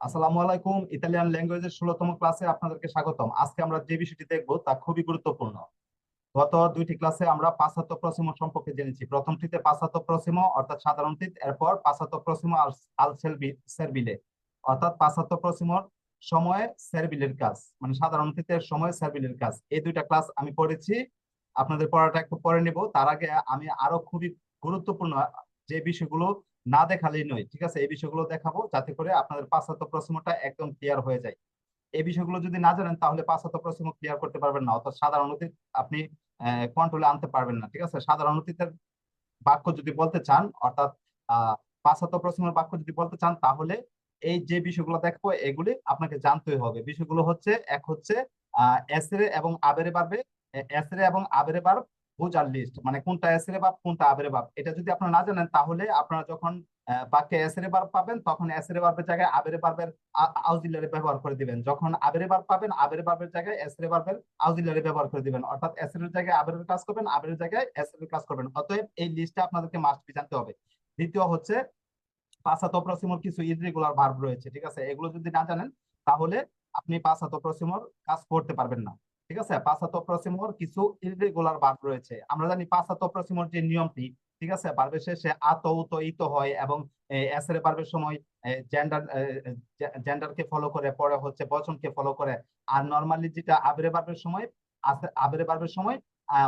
আসসালামু আলাইকুম। ইতালিয়ান ল্যাঙ্গুয়েজের 16তম ক্লাসে আপনাদেরকে স্বাগতম। আজকে আমরা যে বিষয়টি দেখবো তা খুবই গুরুত্বপূর্ণ। গত দুইটি ক্লাসে আমরা পাশ্চাত্য প্রসিমো সম্পর্কে জেনেছি। প্রথমটিতে পাশ্চাত্য প্রসিমো অর্থাৎ সাধারণ তিত, এরপর পাশ্চাত্য প্রসিমো আল সেরবিলে অর্থাৎ পাশ্চাত্য প্রসিমোর সময়ে সেরবিলের কাজ, মানে সাধারণ তিতের সময় সেরবিলের কাজ। এই দুইটা ক্লাস আমি পড়েছি। আপনাদের পড়াটা একটু পরে নিব। তার আগে আমি আরো খুবই গুরুত্বপূর্ণ যে বিষয়গুলো না দেখালেই নয়, ঠিক আছে, এই বিষয়গুলো দেখাবো যাতে করে আপনাদের পাশ্চাত্য প্রসিমোটা একদম ক্লিয়ার হয়ে যায়। এই বিষয়গুলো যদি না জানেন তাহলে পাঁচশত প্রশ্ন ক্লিয়ার করতে পারবেন না, অর্থাৎ সাধারণ অতীত আপনি কন্ট্রোলে আনতে পারবেন না। ঠিক আছে, সাধারণ অতীতের বাক্য যদি বলতে চান, অর্থাৎ পাঁচশত প্রশ্নের বাক্য যদি বলতে চান, তাহলে এই যে বিষয়গুলো দেখবো এগুলি আপনাকে জানতেই হবে। বিষয়গুলো হচ্ছে, এক হচ্ছে এসরে এবং আবেরে বাড়বে, এসরে এবং আবেরে বার বোঝার লিস্ট, মানে কোনটা এসরে বাপ কোনটা আবেরে বাপ, এটা যদি আপনারা না জানেন তাহলে আপনারা যখন বাক্যে এসরে বার পাবেন তখন এসরে বার্বের জায়গায় আবেরে বার্বের আউজিলারি ব্যবহার করে দিবেন। যখন আবেরে বার পাবেন আবেরে বার্বের জায়গায় এসরে বার্বের আউজিলারি ব্যবহার করে দিবেন, অর্থাৎ এসরের জায়গায় আবেরের কাজ করবেন, আবেরের জায়গায় এসরের কাজ করবেন। অতএব এই লিস্টটা আপনাদেরকে মাস্ট বি জানতে হবে। দ্বিতীয় হচ্ছে পাঁচাত প্রসিমর কিছু ইররেগুলার ভার্ব রয়েছে, ঠিক আছে, এগুলো যদি না জানেন তাহলে আপনি পাঁচাত প্রসিমর কাজ করতে পারবেন না। ঠিক আছে, পাঁচাত প্রসিমর কিছু ইররেগুলার ভার্ব রয়েছে। আমরা জানি পাঁচাত প্রসিমর যে নিয়মটি, ঠিক আছে, ভার্বের শেষে আত উত ইত হয় এবং এসের ভার্বের সময় জেন্ডার জেন্ডারকে ফলো করে, পরে হচ্ছে বচনকে ফলো করে। আর নরমালি যেটা আবেরে ভার্বের সময় আবেরে ভার্বের সময়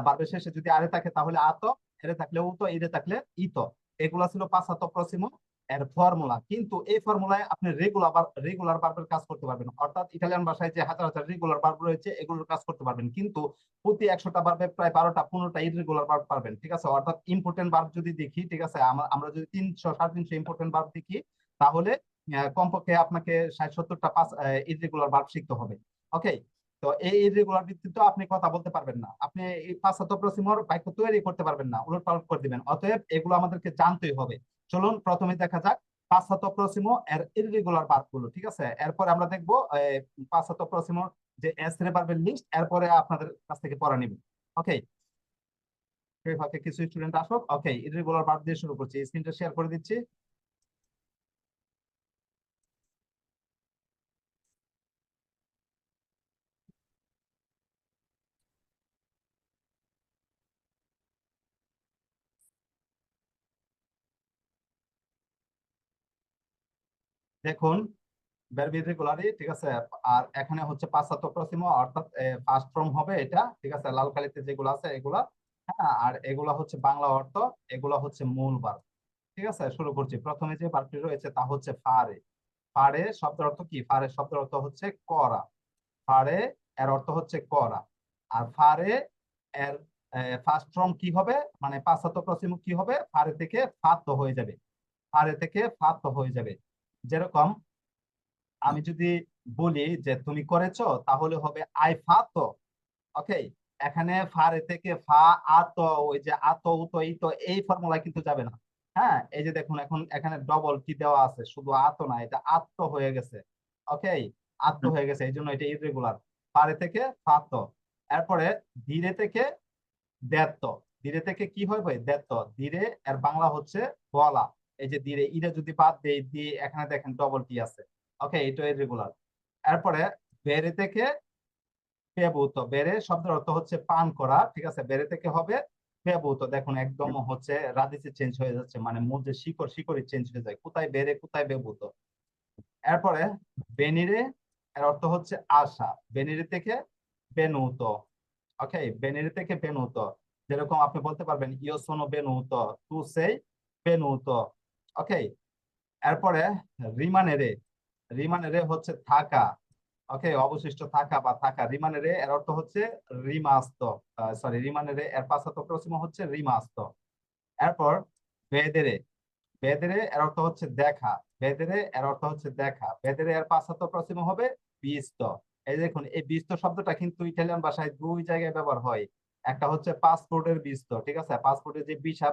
ভার্বের শেষে যদি আরে থাকে তাহলে আত, এরে থাকলে উত, ইরে থাকলে ইত। এগুলা ছিল পাঁচাত প্রসিমর এর ফর্মুলা। কিন্তু এই ফর্মুলায় আপনি রেগুলার ভার্বের কাজ করতে পারবেন, অর্থাৎ ইটালিয়ান ভাষায় যে হাজার হাজার রেগুলার ভার্ব রয়েছে এগুলোর কাজ করতে পারবেন, কিন্তু প্রতি 100টা ভার্বে প্রায় 12টা 15টা ইরেগুলার ভার্ব পারবেন। ঠিক আছে, অর্থাৎ ইম্পর্টেন্ট ভার্ব যদি দেখি, ঠিক আছে, আমরা যদি 300 350 ইম্পর্টেন্ট ভার্ব দেখি তাহলে কমপক্ষে আপনাকে 60 70টা ইরেগুলার ভার্ব শিখতে হবে। ওকে, তো এই ইরেগুলার ভিত্তিতে আপনি কথা বলতে পারবেন না, আপনি এই পাঁচশত প্রসিমর বাক্য তৈরি করতে পারবেন না, উলট পালট করে দিবেন। অতএব এগুলো আমাদেরকে জানতেই হবে। চলুন প্রথমে দেখা যাক পাঁচশত প্রসিমো এর ইররেগুলার ভার্ব গুলো। ঠিক আছে, এরপরে আমরা দেখবো পাঁচশত প্রসিমোর যে এস রে ভার্বের লিস্ট, এরপরে আপনাদের কাছ থেকে পড়া নিব। ওকে, কিছু স্টুডেন্ট আসুক। ওকে, ইররেগুলার ভার্ব দিয়ে শুরু করছি, স্ক্রিনটা শেয়ার করে দিচ্ছি। দেখুন, ভার্ব ইররেগুলারই, ঠিক আছে। আর এখানে হচ্ছে পাঁচশত প্রসিমো, অর্থাৎ ফার্স্ট ফর্ম হবে এটা, ঠিক আছে, লাল কালিতে যেগুলো আছে এগুলা। হ্যাঁ, আর এগুলা হচ্ছে বাংলা অর্থ, এগুলা হচ্ছে মূল ভার্ব। ঠিক আছে, শুরু করছি। প্রথমে যে ভার্বটি রয়েছে তা হচ্ছে ফারে। ফারে শব্দের অর্থ কি? ফারে শব্দের অর্থ হচ্ছে করা। ফারে এর অর্থ হচ্ছে করা। আর ফারে এর ফার্স্ট ফর্ম কি হবে, মানে পাঁচশত প্রসিম কি হবে? ফারে থেকে ফাত হয়ে যাবে, ফারে থেকে ফাত হয়ে যাবে। যেরকম আমি যদি বলি যে তুমি করেছো, তাহলে হবে আই ফাত। ওকে, এখানে ফারে থেকে ফা আত, ওই যে আত উত ইত এই ফর্মুলায় কিন্তু যাবে না। হ্যাঁ, এই যে দেখুন এখন এখানে ডবল কি দেওয়া আছে, শুধু আত না, এটা আত্ম হয়ে গেছে। ওকে, আত্ম হয়ে গেছে, এই জন্য এটা ইরেগুলার। ফারে থেকে ফাত। এরপরে ধীরে থেকে দেত্ত। ধীরে থেকে কি হয় ভাই? দেত্ত। ধীরে এর বাংলা হচ্ছে বলা। এই যে ধীরে, ইরে যদি বাদ দেই দিয়ে এখানে দেখেন ডবল টি আছে। ওকে, এটা ইরেগুলার। এরপরে বেড়ে থেকে পেবুত। বেড়ে শব্দের অর্থ হচ্ছে পান করা, ঠিক আছে, বেড়ে থেকে হবে পেবুত। দেখুন একদম হচ্ছে রাদিসে চেঞ্জ হয়ে যাচ্ছে, মানে মধ্যে শিকড় শিকড়ি চেঞ্জ হয়ে যায়, কোথায় বেড়ে কোথায় বেবুত। এরপরে বেনিরে এর অর্থ হচ্ছে আশা। বেনিরে থেকে বেনুত। ওকে, বেনিরে থেকে বেনুত। যেরকম আপনি বলতে পারবেন ইও সোনো বেনুত, তু সেই বেনুত। ওকে, এরপরে রিমানেরে। রিমানেরে হচ্ছে থাকা। ওকে, অবশিষ্ট থাকা বা থাকা। রিমানেরে এর অর্থ হচ্ছে রিমাস্ত। সরি, রিমানেরে এর পাঁচাত প্রশ্ন হচ্ছে রিমাস্ত। এরপর বেদেরে। বেদেরে এর অর্থ হচ্ছে দেখা। বেদেরে এর অর্থ হচ্ছে দেখা। বেদেরে এর পাঁচাত প্রশ্ন হবে বিস্ত। এই দেখুন, এই বিস্ত শব্দটা কিন্তু ইটালিয়ান ভাষায় দুই জায়গায় ব্যবহার হয়। একটা হচ্ছে পাসপোর্টের বিস্ত, ঠিক আছে, পাসপোর্টের যে ভিসা,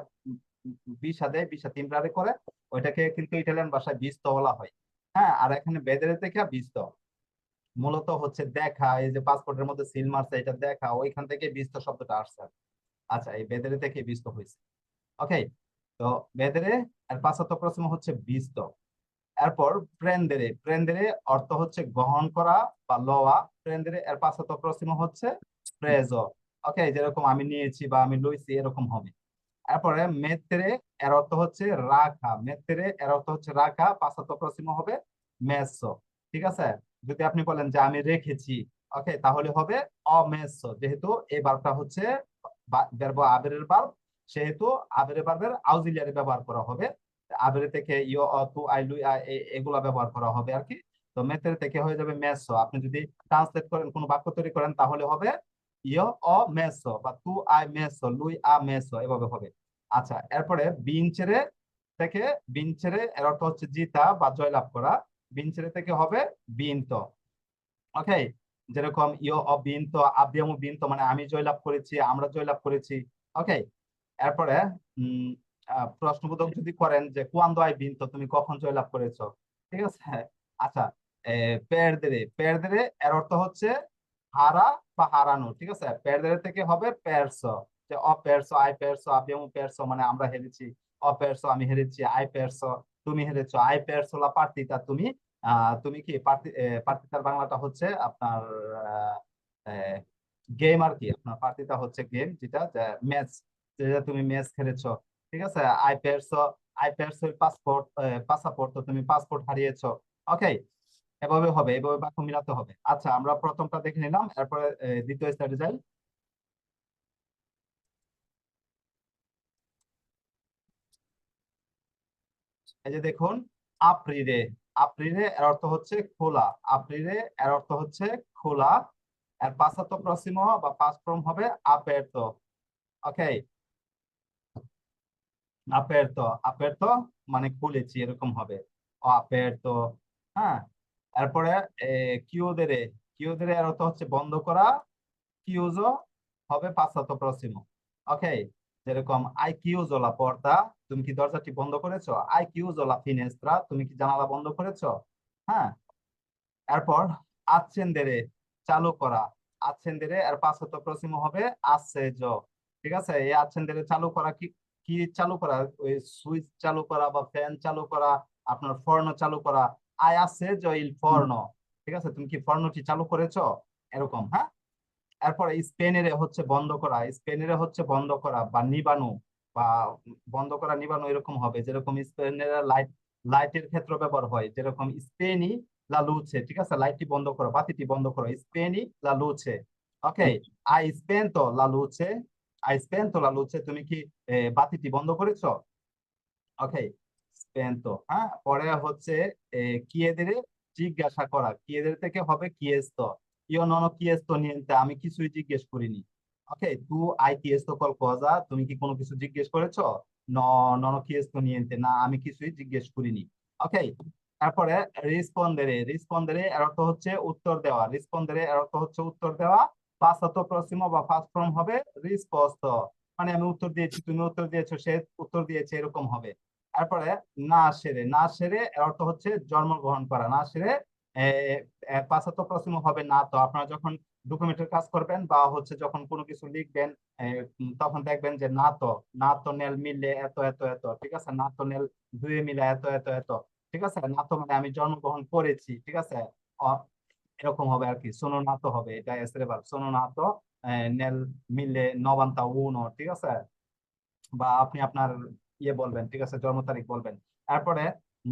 ভিসা দেয়, ভিসা তিনবারে করে, ওইটাকে কিন্তু ইটালিয়ান ভাষায় বিস্ত বলা হয়। হ্যাঁ, আর এখানে বেদেরে থেকে বিস্ত মূলত হচ্ছে দেখা। এই যে পাসপোর্টের মধ্যে সিল মারছে, এটা দেখা, ওইখান থেকে বিস্ত শব্দটা আসছে। আচ্ছা, এই বেদেরে থেকে বিস্ত হয়েছে। ওকে, তো বেদেরে এর পাঁচশত প্রশ্ন হচ্ছে বিস্ত। এরপর প্রেন্দেরে, প্রেন্দেরে অর্থ হচ্ছে গ্রহণ করা বা লওয়া। প্রেন্দেরে এর পাঁচশত প্রশ্ন হচ্ছে প্রেজো। ওকে, যেরকম আমি নিয়েছি বা আমি লইছি এরকম হবে। এরপরে মেত্রে এর অর্থ হচ্ছে রাখা, মেত্রে এর অর্থ হচ্ছে রাখা, পাঁচশত প্রশ্ন হবে মেসো। ঠিক আছে, যদি আপনি বলেন যে আমি রেখেছি, ওকে, তাহলে হবে অমেসো, যেহেতু এই ভার্বটা হচ্ছে ভার্ব আবেরের ভার্ব, সেহেতু আবেরের ভার্বের অক্সিলিয়ারি ব্যবহার করা হবে। আবেরে থেকে ইও অ তু আই লুই আই এগুলা ব্যবহার করা হবে আর কি। তো মেত্রে থেকে হয়ে যাবে মেসো। আপনি যদি ট্রান্সলেট করেন, কোনো বাক্য তৈরি করেন, তাহলে হবে ইও অ মেসো বা তু আই মেসো লুই আ মেসো, এভাবে হবে। আচ্ছা, এরপরে বিনচেরে থেকে, বিনচেরে এর অর্থ হচ্ছে জিতা বা জয়লাভ করা। বিনচেরে থেকে হবে বিন্ত। ওকে, যেরকম ইও অ বিন্ত আব্বিয়ামু বিন্ত, মানে আমি জয়লাভ করেছি, আমরা জয়লাভ করেছি। ওকে, এরপরে উম প্রশ্নবোধক যদি করেন যে কুয়ান্দো আই বিন্ত, তুমি কখন জয়লাভ করেছো, ঠিক আছে। আচ্ছা, পেরদেরে, পেরদেরে এর অর্থ হচ্ছে হারা বা হারানো। ঠিক আছে, পেরদেরে থেকে হবে পেরসো, যে অ পেরসো আই পেরসো আব্বিয়ামু পেরসো, মানে আমরা হেরেছি। অ পেরসো আমি হেরেছি, আই পেরসো তুমি হেরেছো, আই পেরসো লা পার্টিতা তুমি, তুমি কি পার্টিতার বাংলাটা হচ্ছে আপনার গেম আর কি। আপনার পার্টিটা হচ্ছে গেম, যেটা ম্যাচ, যেটা তুমি ম্যাচ খেলেছো। ঠিক আছে, আই পেরসো, আই পেরসো পাসপোর্ট, পাসপোর্ট, তো তুমি পাসপোর্ট হারিয়েছো। ওকে, এভাবে হবে, এভাবে বাক্য মিলাতে হবে। আচ্ছা, আমরা প্রথমটা দেখে নিলাম, এরপরে দ্বিতীয় স্লাইডে যাই। এই যে দেখুন, আপ্রিরে, আপ্রিরে এর অর্থ হচ্ছে খোলা, আপ্রিরে এর অর্থ হচ্ছে খোলা। এর পাঁচশত প্রসিম বা পাস্ট ফর্ম হবে আperto। ওকে, aperto, aperto মানে খুলেছি, এরকম হবে aperto। হ্যাঁ, এরপরে কিউদেরে, কিউদেরে এর অর্থ হচ্ছে বন্ধ করা। কিউজো হবে পাঁচশত প্রসিম। ওকে, যেরকম আই কিউজো লা পর্তা, তুমি কি দরজাটি বন্ধ করেছো। আই কিউজো লা ফিনেস্ত্রা, তুমি কি জানালা বন্ধ করেছো। হ্যাঁ, এরপর আচ্ছেন্দেরে চালু করা, আচ্ছেন্দেরে এর পাঁচশত প্রসিম হবে আসেজ। ঠিক আছে, এই আচ্ছেন্দেরে চালু করা কি, কি চালু করা, ওই সুইচ চালু করা বা ফ্যান চালু করা, আপনার ফর্ন চালু করা। আই আসেজ ইল ফর্ন, ঠিক আছে, তুমি কি ফর্নটি চালু করেছো, এরকম। হ্যাঁ, এরপরে স্পেনের হচ্ছে বন্ধ করা, স্পেনের হচ্ছে বন্ধ করা বা নিবানো, বা বন্ধ করা নিবানো এরকম হবে। যেরকম স্পেনের লাইট, লাইটের ক্ষেত্রে ব্যবহার হয়, যেরকম স্পেনি লা লুছে, ঠিক আছে, লাইটটি বন্ধ করো, বাতিটি বন্ধ করো, স্পেনি লা লুছে। ওকে, আই স্পেন্তো লা লুছে, আই স্পেন্তো লা লুছে, তুমি কি বাতিটি বন্ধ করেছো। ওকে, স্পেন্তো। হ্যাঁ, পরে হচ্ছে কিয়েদের জিজ্ঞাসা করা, কিয়েদের থেকে হবে কিয়েস্তো। ইও নন কিয়েস্তো নিয়েন্তে, আমি কিছুই জিজ্ঞেস করিনি। ওকে, তু আই কিয়েস্তো কল কজা, তুমি কি কোনো কিছু জিজ্ঞেস করেছো। ন নন কিয়েস্তো নিয়েন্তে, না আমি কিছুই জিজ্ঞেস করিনি। ওকে, তারপরে রিসপন্দেরে, রিসপন্দেরে এর অর্থ হচ্ছে উত্তর দেওয়া, রিসপন্দেরে এর অর্থ হচ্ছে উত্তর দেওয়া। পাঁচশত প্রশ্ন বা ফার্স্ট ফর্ম হবে রিসপোস্ত, মানে আমি উত্তর দিয়েছি, তুমি উত্তর দিয়েছো, সে উত্তর দিয়েছে, এরকম হবে। তারপরে না সেরে, না সেরে এর অর্থ হচ্ছে জন্মগ্রহণ করা, না সেরে পাঁচশত প্রশ্ন হবে না। তো আপনারা যখন ডকুমেন্টের কাজ করবেন বা হচ্ছে যখন কোনো কিছু লিখবেন, তখন দেখবেন যে না তো, না তো নেল মিললে এত এত এত, ঠিক আছে, না তো নেল দুয়ে মিলে এত এত এত, ঠিক আছে, না তো মানে আমি জন্মগ্রহণ করেছি, ঠিক আছে। অ- এরকম হবে আর কি, সোনো না তো হবে, এটা এসরে ভার্ব, সোনো না তো নেল মিলে নবান্তা উনো, ঠিক আছে। বা আপনি আপনার ইয়ে বলবেন, ঠিক আছে, জন্ম তারিখ বলবেন। তারপরে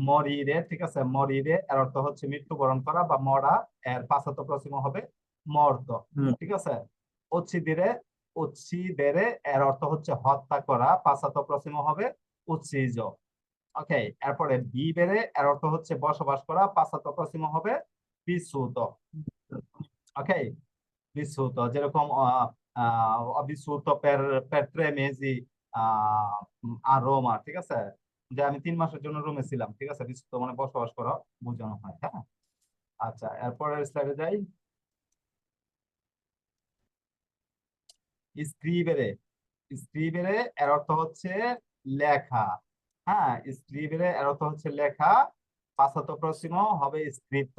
মরিরে, ঠিক আছে, মরিরে এর অর্থ হচ্ছে মৃত্যুবরণ করা বা মরা। এর পাঁচশত প্রশ্ন হবে মর্ত। ঠিক আছে, উচ্ছিদিরে, উচ্ছিদেরে এর অর্থ হচ্ছে হত্যা করা, পাঁচশত প্রশ্ন হবে উচ্ছিজ। ওকে, এরপরে বিবেরে এর অর্থ হচ্ছে বসবাস করা, পাঁচশত প্রশ্ন হবে বিশ্রুত। ওকে, vissuto, যেরকম ho vissuto per 3 mesi a Roma, ঠিক আছে, যে আমি 3 মাসের জন্য রোমে ছিলাম, ঠিক আছে, vissuto মানে বসবাস করা বোঝানো হয়। হ্যাঁ, আচ্ছা, এরপরের স্লাইডে যাই। স্ক্রিবেরে, স্ক্রিবেরে এর অর্থ হচ্ছে লেখা। হ্যাঁ, স্ক্রিবেরে এর অর্থ হচ্ছে লেখা, পাঁচশত প্রশ্ন হবে স্ক্রিপ্ট।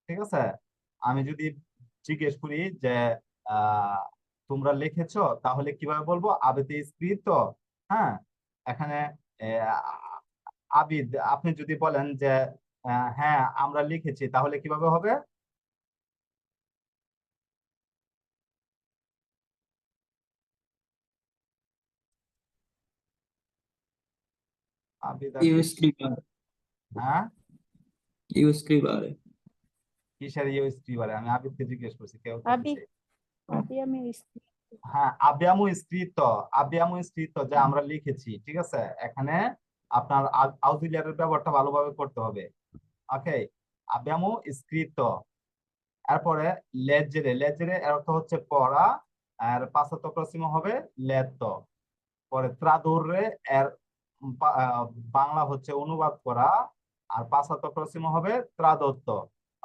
ঠিক আছে, আমি যদি জিজ্ঞেস করি যে আহ তোমরা লিখেছো, তাহলে কিভাবে বলবো, আবেতে স্ক্রিপ্ট। হ্যাঁ, এখানে আবিদ, আপনি যদি বলেন যে হ্যাঁ আমরা লিখেছি, তাহলে কিভাবে হবে? Io আবিদাকে, scrivere, হ্যাঁ io scrivere, কিসের ইউ স্ক্রিবারে? আমি আবিদকে জিজ্ঞেস করছি, কে উত্তর Abi, দিছে? abbiamo iscritto. হ্যাঁ আব্যামু স্কৃত, আব্যামু স্কৃত যা আমরা লিখেছি, ঠিক আছে। এখানে আপনার আউজিলিয়ারের ব্যবহারটা ভালোভাবে করতে হবে। ওকে, আব্যামু স্কৃত। এরপরে লেজেরে, লেজেরে এর অর্থ হচ্ছে পড়া, আর পাঁচশত প্রশ্ন হবে লেত। পরে ত্রাদুররে এর বাংলা হচ্ছে অনুবাদ করা, আর পাঁচশত প্রশ্ন হবে ত্রাদত্ত।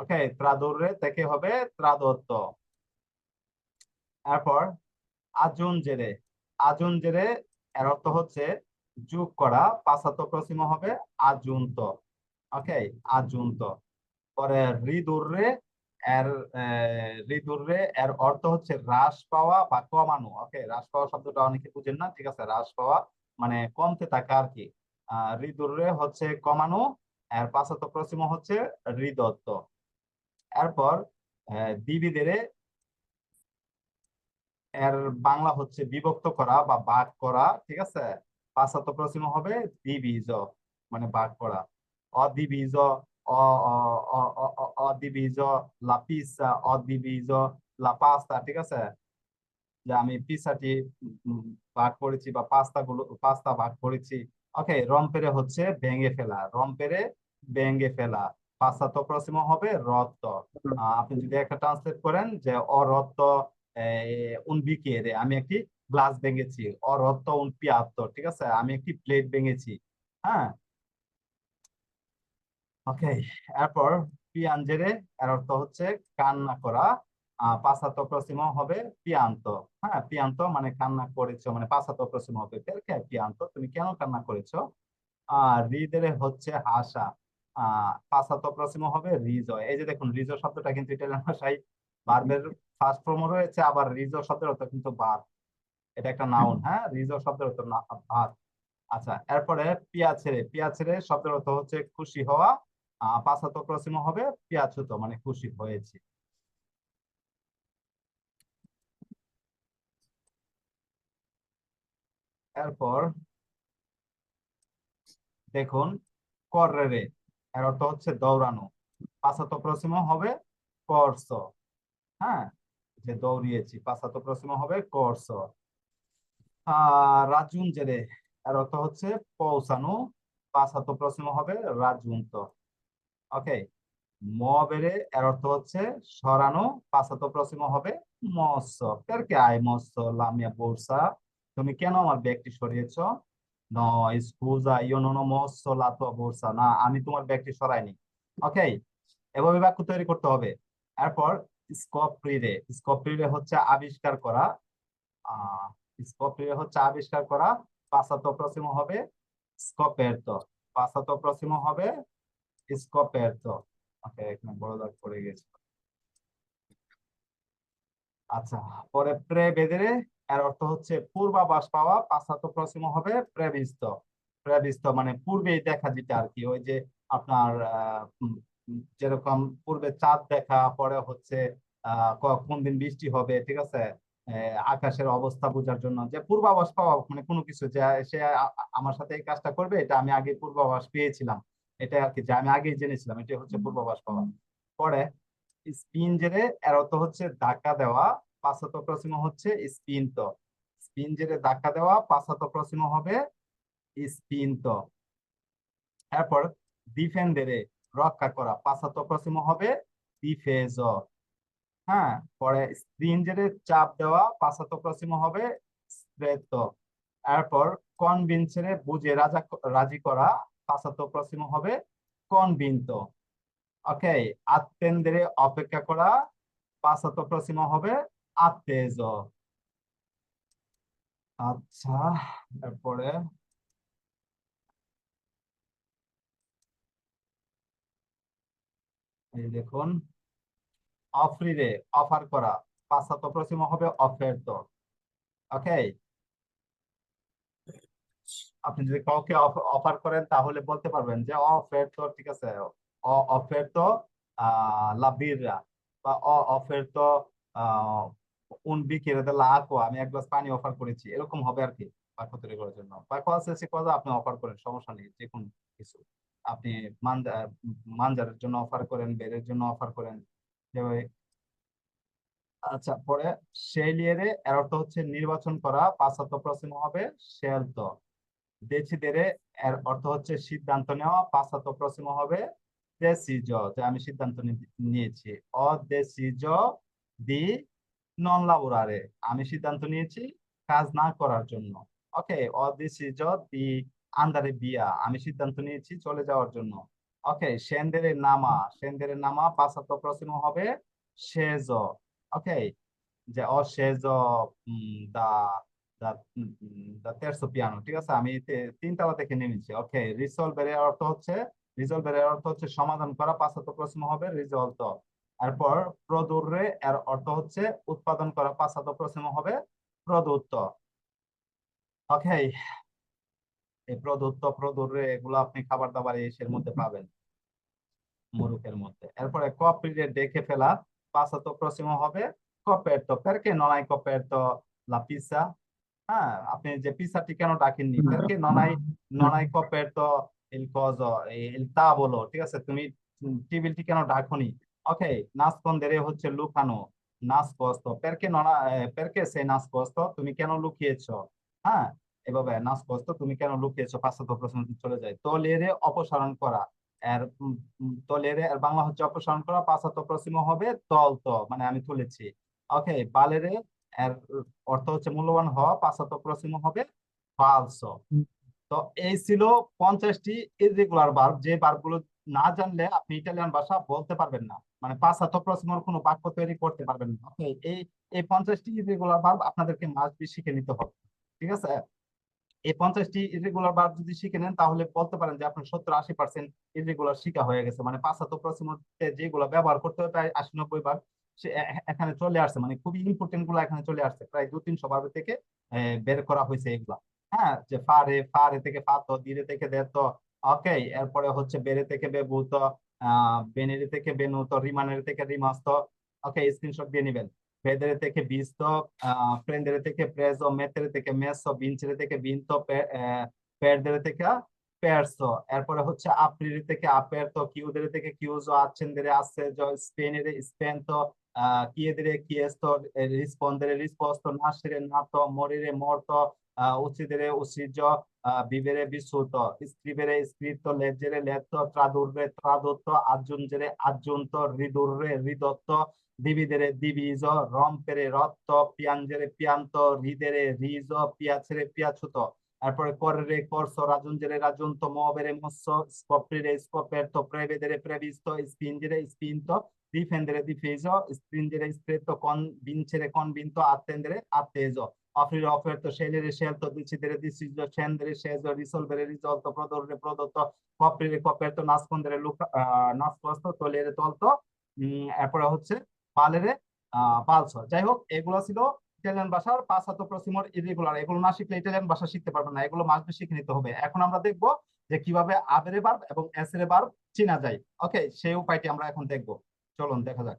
ওকে, ত্রাদুররে থেকে হবে ত্রাদত্ত। এরপর আজুন জেরে, আজুন জেরে এর অর্থ হচ্ছে যোগ করা, পাঁচশত প্রশ্ন হবে আজুন্ত। ওকে, আজুন্ত। পরে হৃদুর্রে এর হৃদুর্রে এর অর্থ হচ্ছে হ্রাস পাওয়া বা কমানো। ওকে, হ্রাস পাওয়া শব্দটা অনেকে বুঝেন না, ঠিক আছে, হ্রাস পাওয়া মানে কমতে থাকা আর কি। হৃদুর্রে হচ্ছে কমানো, এর পাঁচশত প্রশ্ন হচ্ছে হৃদত্ব। এরপর দিবিদেরে এর বাংলা হচ্ছে বিভক্ত করা বা ভাগ করা, ঠিক আছে। পাঁচশত প্রশ্ন হবে দ্বিবীজ, মানে ভাগ করা। অদ্বিবীজ, অ অ- অ- অ- অ- অদ্বিবীজ লাপিসা, অদ্বিবীজ লাপাস্তা, ঠিক আছে। যে আমি পিসাটি উম, ভাগ করেছি বা পাস্তা ভাগ করেছি। ওকে, রম্পেরে হচ্ছে ভেঙে ফেলা, রম্পেরে ভেঙে ফেলা। পাশ্চাত্য প্রশ্ন হবে রত্ত। আপনি যদি একটা ট্রান্সলেট করেন যে অরত্ত উন বিকিয়ে, আমি একটি গ্লাস ভেঙেছি, অরত্ত উন পিয়াত্ত, ঠিক আছে, আমি একটি প্লেট ভেঙেছি। হ্যাঁ, ওকে। এরপর পিয়াঞ্জেরে এর অর্থ হচ্ছে কান্না করা, পাঁচাত্তর প্রশ্ন হবে পিয়ান্ত। হ্যাঁ, পিয়ান্ত মানে কান্না করেছো, মানে পাঁচাত্তর প্রশ্ন হবে পেরকে পিয়ান্ত, তুমি কেন কান্না করেছো। হৃদয়ে হচ্ছে হাসা, পাঁচাত্তর প্রশ্ন হবে রিজয়। এই যে দেখুন, রিজয় শব্দটা কিন্তু ইটালিয়ান ভাষায় ভার্বের ফার্স্ট ফর্ম রয়েছে, আবার রিজয় শব্দের অর্থ কিন্তু ভাত, এটা একটা নাউন। হ্যাঁ, রিজয় শব্দের অর্থ ভাত। আচ্ছা, এরপরে পিয়াছেরে, পিয়াছেরে শব্দের অর্থ হচ্ছে খুশি হওয়া, পাঁচাত্তর প্রশ্ন হবে পিয়াছুত মানে খুশি হয়েছে। এরপর দেখুন কররে, এর অর্থ হচ্ছে দৌড়ানো, পাঁচাত্তর প্রশ্ন হবে করস। হ্যাঁ, যে দৌড়িয়েছি, পাঁচাত্তর প্রশ্ন হবে করস। রাজুন জেরে এর অর্থ হচ্ছে পৌঁছানো, পাঁচাত্তর প্রশ্ন হবে রাজুন্ত। ওকে, মবেরে এর অর্থ হচ্ছে সরানো, পাঁচাত্তর প্রশ্ন হবে মৎস্য। perché hai mosso la mia borsa? তুমি কেন আমার ব্যাগটি সরিয়েছো? No, scusa, io non ho mosso la tua borsa. না, আমি তোমার ব্যাগটি সরাইনি। ওকে, এভাবে বাক্য তৈরি করতে হবে। এরপর স্কোপ্রিরে, স্কোপ্রিরে হচ্ছে আবিষ্কার করা, আহ স্কোপ্রিরে হচ্ছে আবিষ্কার করা, পাঁচাত্তর প্রশ্ন হবে স্কোপেরতো, পাঁচাত্তর প্রশ্ন হবে স্কোপেরতো। ওকে, এখানে বড় দাগ পড়ে গেছে। আচ্ছা, পরে প্রেবেদরে এর অর্থ হচ্ছে পূর্বাভাস পাওয়া, পাশ্চাত্য প্রশ্ন হবে প্রেবিস্ত। প্রেবিস্ত মানে পূর্বেই দেখা, যেটা আর কি, ওই যে আপনার যেরকম পূর্বে চাঁদ দেখা, পরে হচ্ছে কোন দিন বৃষ্টি হবে, ঠিক আছে। আকাশের অবস্থা বোঝার জন্য যে পূর্বাভাস পাওয়া, মানে কোনো কিছু যে সে আমার সাথে এই কাজটা করবে, এটা আমি আগে পূর্বাভাস পেয়েছিলাম, এটা আর কি, যে আমি আগেই জেনেছিলাম, এটা হচ্ছে পূর্বাভাস পাওয়া। পরে স্পিনজেরে এর অর্থ হচ্ছে ধাক্কা দেওয়া, পাঁচশত প্রশ্ন হচ্ছে স্পিন্ত। স্পিনজেরে ধাক্কা দেওয়া, পাঁচশত প্রশ্ন হবে স্পিন্ত। এরপর ডিফেন্ডেরে রক্ষা করা, পাঁচশত প্রশ্ন হবে ডিফেজ। হ্যাঁ, পরে স্প্রিনজেরে চাপ দেওয়া, পাঁচশত প্রশ্ন হবে স্প্রেত। এরপর কনভিন্সেরে বুঝে রাজি করা, পাঁচশত প্রশ্ন হবে কনভিন্ত। ওকে, আত্মেন্দ্রে অপেক্ষা করা, পাঁচশত প্রশ্ন হবে আত্মেজ। আচ্ছা, তারপরে এই দেখুন অফ্রিরে অফার করা, পাঁচশত প্রশ্ন হবে অফেরত। ওকে, আপনি যদি কাউকে অফার করেন তাহলে বলতে পারবেন যে অফেরত, ঠিক আছে, offerto la birra বা offerto un bicchiere dell'acqua, আমি এক গ্লাস পানি অফার করেছি, এরকম হবে আর কি বাক্য তৈরি করার জন্য। বা qualsiasi cosa আপনি অফার করেন, সমস্যা নেই, যে কোনো কিছু আপনি মানজারের জন্য অফার করেন, বেরের জন্য অফার করেন, যেভাবে। আচ্ছা, পরে scegliere এর অর্থ হচ্ছে নির্বাচন করা, passato prossimo হবে scelto। decidere এর অর্থ হচ্ছে সিদ্ধান্ত নেওয়া, passato prossimo হবে deciso, যে আমি সিদ্ধান্ত নিয়েছি। ho deciso di non lavorare, আমি সিদ্ধান্ত নিয়েছি কাজ না করার জন্য। ওকে, ho deciso di andare via, আমি সিদ্ধান্ত নিয়েছি চলে যাওয়ার জন্য। ওকে, scendere নামা passato prossimo হবে sceso। ওকে, যে অশেজো দা দা দা তেরসো পিয়ানো, ঠিক আছে, আমি তিনতলা থেকে নেমেছি। ওকে, রিসলভের অর্থ হচ্ছে সমাধান করা, passato prossimo হবে রিজলতো। এরপর প্রদুর্রে এর অর্থ হচ্ছে উৎপাদন করা, passato prossimo হবে প্রদত্ত। ওকে, এই প্রদুর্রে এগুলো আপনি খাবার দাবার এর মধ্যে পাবেন, মুরুকের মধ্যে। এরপরে কপিরে ডেকে ফেলা, passato prossimo হবে coperto, perché non hai coperto la pizza? হ্যাঁ, আপনি যে পিসাটি কেন ডাকেননি, perché non hai coperto il coso, il tavolo, ঠিক আছে, তুমি টেবিলটি কেন ডাকোনি। ওকে, nascondere হচ্ছে লুকানো, nascosto, perché sei nascosto, তুমি কেন লুকিয়েছো। হ্যাঁ, এভাবে nascosto, তুমি কেন লুকিয়েছো, passato prossimo চলে যায়। togliere অপসারণ করা, এর togliere এর বাংলা হচ্ছে অপসারণ করা, passato prossimo হবে তলতো, মানে আমি তুলেছি। ওকে, valere এর অর্থ হচ্ছে মূল্যবান হওয়া, passato prossimo হবে falso। তো এই ছিল 50টি ইররেগুলার ভার্ব, যে ভার্বগুলো না জানলে আপনি ইটালিয়ান ভাষা বলতে পারবেন না, মানে passato prossimo কোনো বাক্য তৈরি করতে পারবেন না। ওকে, এই 50টি ইররেগুলার ভার্ব আপনাদেরকে মাস্ট বি শিখে নিতে হবে, ঠিক আছে। এই 50টি ইররেগুলার ভার্ব যদি শিখে নেন তাহলে বলতে পারেন যে আপনার 70-80% ইররেগুলার শিখা হয়ে গেছে, মানে passato prossimo যেগুলো ব্যবহার করতে হবে প্রায় 80-90 বার সে এখানে চলে আসছে, মানে খুবই ইম্পর্টেন্ট গুলো এখানে চলে আসছে, প্রায় 200-300 ভার্ব থেকে বের করা হয়েছে এগুলা। হ্যাঁ, যে ফারে থেকে ফাতো, দিরে থেকে দেতো। ওকে, এরপরে হচ্ছে বেরে থেকে বেবুতো, বেনেরে থেকে বেনুতো, রিমানের থেকে রিমাস্তো। ওকে, স্ক্রিনশট দিয়ে নিবেন। vedere থেকে visto, prendere থেকে preso, mettere থেকে messo, vincere থেকে vinto, perdere থেকে perso। এরপরে হচ্ছে aprire থেকে aperto, chiudere থেকে chiuso, accendere acceso, spegnere spento, chiedere chiesto, rispondere risposto, nascere nato, morire morto, uccidere ucciso, vivere vissuto, scrivere scritto, leggere letto, tradurre tradotto, aggiungere aggiunto, ridurre ridotto, dividere diviso, rompere rotto, piangere pianto, ridere riso, piacere piaciuto। তারপরে correre corso, raggiungere raggiunto, muovere mosso, scoprire scoperto, prevedere previsto, spingere spinto, difendere difeso, stringere stretto, convincere convinto, attendere atteso, offrire offerto, scegliere scelto, decidere deciso, scendere sceso, risolvere risolto, produrre prodotto, coprire coperto, nascondere nascosto, togliere tolto। এরপরে হচ্ছে পালেরে পালসো। যাই হোক, এগুলো ছিল Italian ভাষার passato prossimo irregular. এগুলো না শিখলে ইটালিয়ান ভাষা শিখতে পারবেন না, এগুলো মাস্ট শিখে নিতে হবে। এখন আমরা দেখবো যে কিভাবে আবেরে ভার্ব এবং এসেরে ভার্ব চেনা যায়। ওকে, সেই উপায়টি আমরা এখন দেখবো, চলুন দেখা যাক।